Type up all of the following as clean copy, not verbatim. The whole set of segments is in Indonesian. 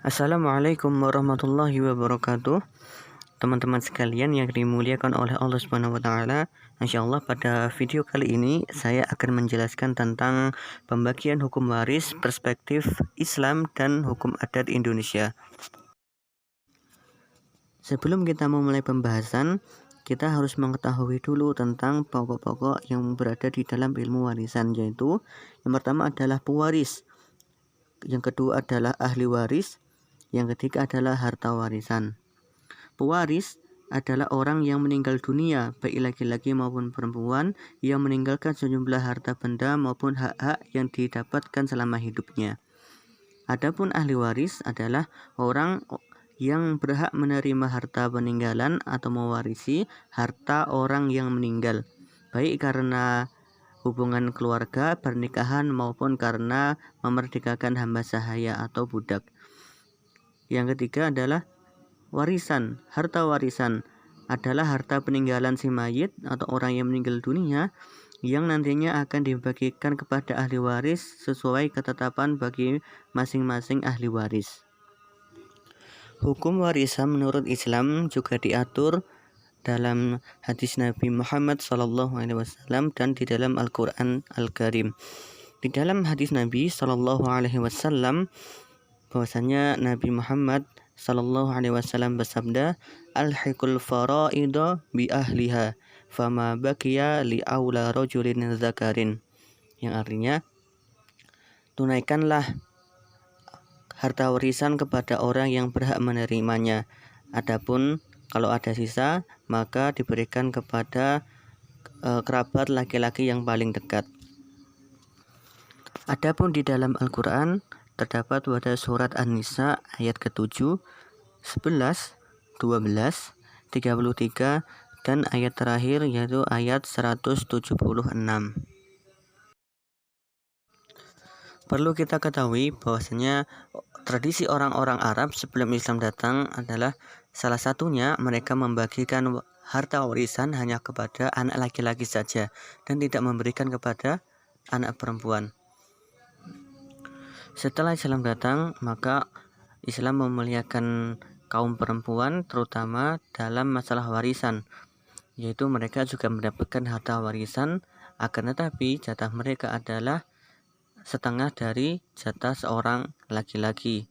Assalamualaikum warahmatullahi wabarakatuh. Teman-teman sekalian yang dimuliakan oleh Allah Subhanahu wa taala, insyaallah pada video kali ini saya akan menjelaskan tentang pembagian hukum waris, perspektif Islam dan hukum adat Indonesia. Sebelum kita memulai pembahasan, kita harus mengetahui dulu tentang pokok-pokok yang berada di dalam ilmu warisan, yaitu yang pertama adalah pewaris, yang kedua adalah ahli waris, yang ketiga adalah harta warisan. Pewaris adalah orang yang meninggal dunia, baik laki-laki maupun perempuan, yang meninggalkan sejumlah harta benda maupun hak-hak yang didapatkan selama hidupnya. Adapun ahli waris adalah orang yang berhak menerima harta peninggalan atau mewarisi harta orang yang meninggal, baik karena hubungan keluarga, pernikahan maupun karena memerdekakan hamba sahaya atau budak. Yang ketiga adalah warisan. Harta warisan adalah harta peninggalan si mayit atau orang yang meninggal dunia yang nantinya akan dibagikan kepada ahli waris sesuai ketetapan bagi masing-masing ahli waris. Hukum warisan menurut Islam juga diatur dalam hadis Nabi Muhammad SAW dan di dalam Al-Quran Al-Karim. Di dalam hadis Nabi SAW bahwasanya Nabi Muhammad SAW bersabda, "Alhiqul faraido bi ahliha, fama baqiya li aula rajulin zakarin." Yang artinya, tunaikanlah harta warisan kepada orang yang berhak menerimanya. Adapun kalau ada sisa, maka diberikan kepada kerabat laki-laki yang paling dekat. Adapun di dalam Al-Quran terdapat pada surat An-Nisa ayat ke-7, 11, 12, 33 dan ayat terakhir yaitu ayat 176. Perlu kita ketahui bahwasanya tradisi orang-orang Arab sebelum Islam datang adalah salah satunya mereka membagikan harta warisan hanya kepada anak laki-laki saja dan tidak memberikan kepada anak perempuan. Setelah Islam datang, maka Islam memuliakan kaum perempuan terutama dalam masalah warisan, yaitu mereka juga mendapatkan harta warisan, akan tetapi jatah mereka adalah setengah dari jatah seorang laki-laki.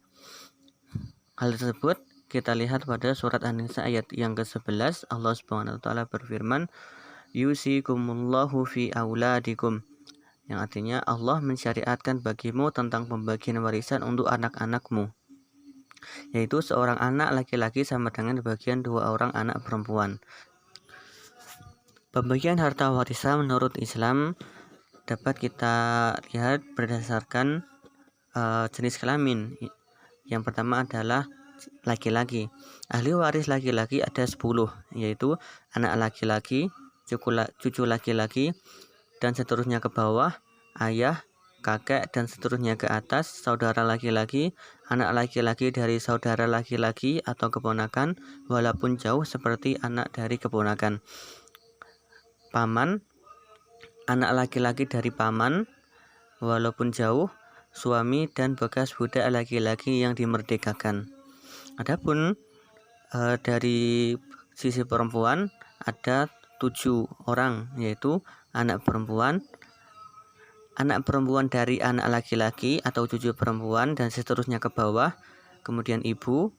Hal tersebut kita lihat pada surat An-Nisa ayat yang ke-11. Allah Subhanahu wa taala berfirman, "Yusikumullahu fi auladikum." Yang artinya Allah mensyariatkan bagimu tentang pembagian warisan untuk anak-anakmu, yaitu seorang anak laki-laki sama dengan bagian dua orang anak perempuan. Pembagian harta warisan menurut Islam dapat kita lihat berdasarkan jenis kelamin. Yang pertama adalah laki-laki. Ahli waris laki-laki ada 10, yaitu anak laki-laki, cucu laki-laki, dan seterusnya ke bawah, ayah, kakek, dan seterusnya ke atas, saudara laki-laki, anak laki-laki dari saudara laki-laki atau keponakan, walaupun jauh seperti anak dari keponakan, paman, anak laki-laki dari paman, walaupun jauh, suami, dan bekas budak laki-laki yang dimerdekakan. Adapun dari sisi perempuan ada 7 orang, yaitu anak perempuan dari anak laki-laki atau cucu perempuan dan seterusnya ke bawah, kemudian ibu,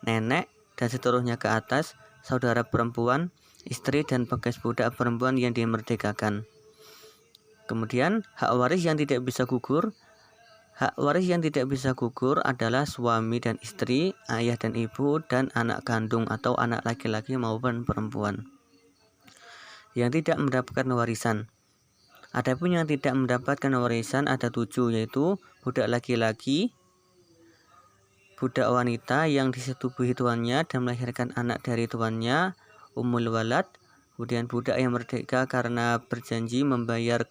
nenek, dan seterusnya ke atas, saudara perempuan, istri, dan bekas budak perempuan yang dimerdekakan. Kemudian hak waris yang tidak bisa gugur. Hak waris yang tidak bisa gugur adalah suami dan istri, ayah dan ibu, dan anak kandung atau anak laki-laki maupun perempuan yang tidak mendapatkan warisan. Adapun yang tidak mendapatkan warisan ada 7, yaitu budak laki-laki, budak wanita yang disetubuhi tuannya dan melahirkan anak dari tuannya, ummul walad, kemudian budak yang merdeka karena berjanji membayar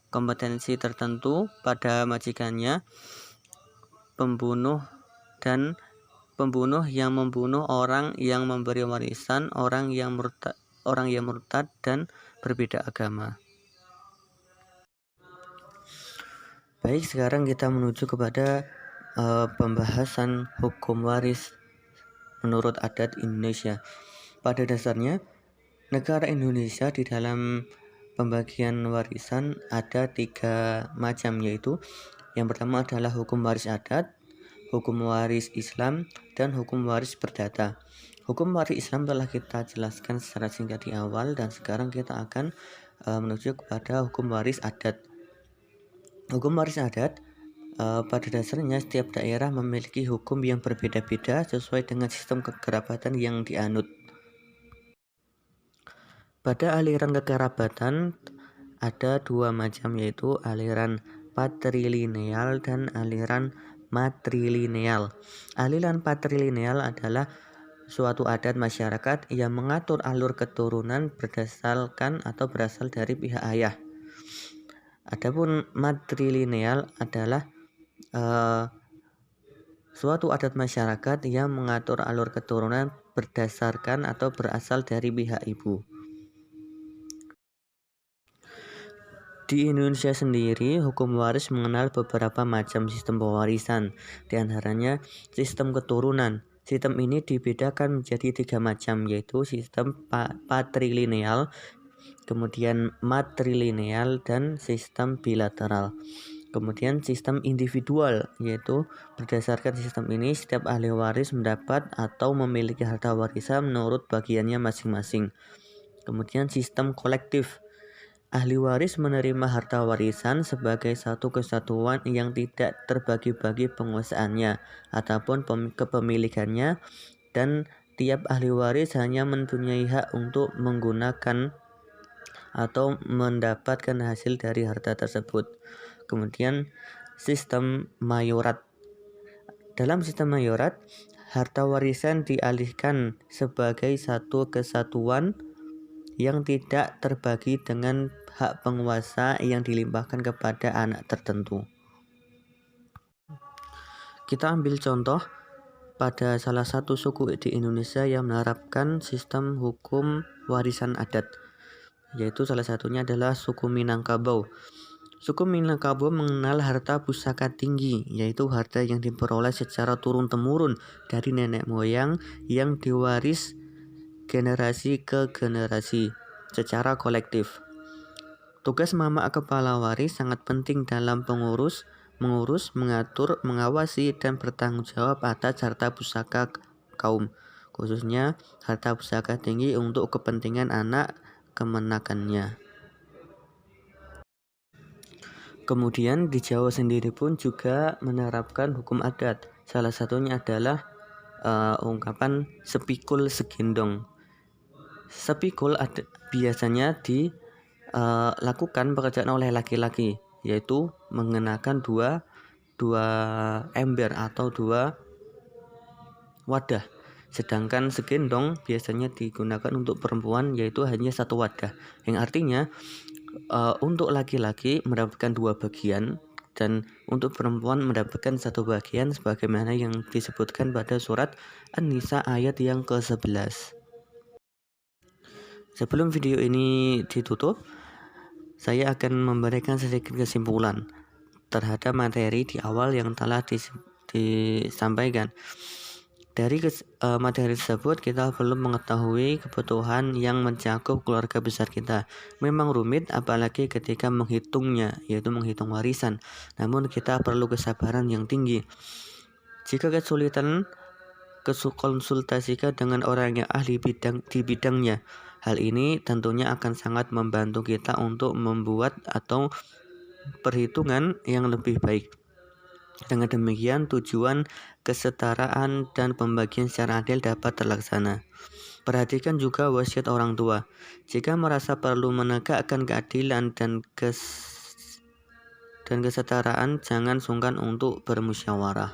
kompetensi tertentu pada majikannya, pembunuh yang membunuh orang yang memberi warisan, orang yang murtad dan berbeda agama. Baik, sekarang kita menuju kepada pembahasan hukum waris menurut adat Indonesia. Pada dasarnya, negara Indonesia di dalam pembagian warisan ada 3 macam, yaitu yang pertama adalah hukum waris adat, hukum waris Islam, dan hukum waris perdata. Hukum waris Islam telah kita jelaskan secara singkat di awal, dan sekarang kita akan menuju kepada hukum waris adat. Hukum waris adat pada dasarnya setiap daerah memiliki hukum yang berbeda-beda sesuai dengan sistem kekerabatan yang dianut. Pada aliran kekerabatan ada 2 macam, yaitu aliran patrilineal dan aliran matrilineal. Aliran patrilineal adalah suatu adat masyarakat yang mengatur alur keturunan berdasarkan atau berasal dari pihak ayah. Adapun matrilineal adalah suatu adat masyarakat yang mengatur alur keturunan berdasarkan atau berasal dari pihak ibu. Di Indonesia sendiri, hukum waris mengenal beberapa macam sistem pewarisan, di antaranya sistem keturunan. Sistem ini dibedakan menjadi 3 macam, yaitu sistem patrilineal, kemudian matrilineal, dan sistem bilateral. Kemudian sistem individual, yaitu berdasarkan sistem ini setiap ahli waris mendapat atau memiliki harta warisan menurut bagiannya masing-masing. Kemudian sistem kolektif, ahli waris menerima harta warisan sebagai satu kesatuan yang tidak terbagi-bagi penguasaannya ataupun kepemilikannya, dan tiap ahli waris hanya mempunyai hak untuk menggunakan atau mendapatkan hasil dari harta tersebut. Kemudian sistem mayorat. Dalam sistem mayorat, harta warisan dialihkan sebagai satu kesatuan yang tidak terbagi dengan hak penguasa yang dilimpahkan kepada anak tertentu. Kita ambil contoh pada salah satu suku di Indonesia yang menerapkan sistem hukum warisan adat, yaitu salah satunya adalah suku Minangkabau. Suku Minangkabau mengenal harta pusaka tinggi, yaitu harta yang diperoleh secara turun-temurun dari nenek moyang yang diwaris generasi ke generasi secara kolektif. Tugas mama kepala waris sangat penting dalam mengurus, mengatur, mengawasi, dan bertanggung jawab atas harta pusaka kaum, khususnya harta pusaka tinggi untuk kepentingan anak kemenakannya. Kemudian di Jawa sendiri pun juga menerapkan hukum adat. Salah satunya adalah ungkapan sepikul segendong. Sepikul biasanya dilakukan pekerjaan oleh laki-laki, yaitu mengenakan dua ember atau 2 wadah. Sedangkan segendong biasanya digunakan untuk perempuan, yaitu hanya 1 wadah. Yang artinya untuk laki-laki mendapatkan 2 bagian dan untuk perempuan mendapatkan 1 bagian, sebagaimana yang disebutkan pada surat An-Nisa ayat yang ke-11. Sebelum video ini ditutup, saya akan memberikan sedikit kesimpulan terhadap materi di awal yang telah disampaikan. Dari materi tersebut kita perlu mengetahui kebutuhan yang mencakup keluarga besar kita. Memang rumit apalagi ketika menghitungnya, yaitu menghitung warisan. Namun kita perlu kesabaran yang tinggi. Jika kesulitan, konsultasikan dengan orang yang ahli di bidangnya. Hal ini tentunya akan sangat membantu kita untuk membuat atau perhitungan yang lebih baik. Dengan demikian tujuan kesetaraan dan pembagian secara adil dapat terlaksana. Perhatikan juga wasiat orang tua. Jika merasa perlu menegakkan keadilan dan kesetaraan, jangan sungkan untuk bermusyawarah.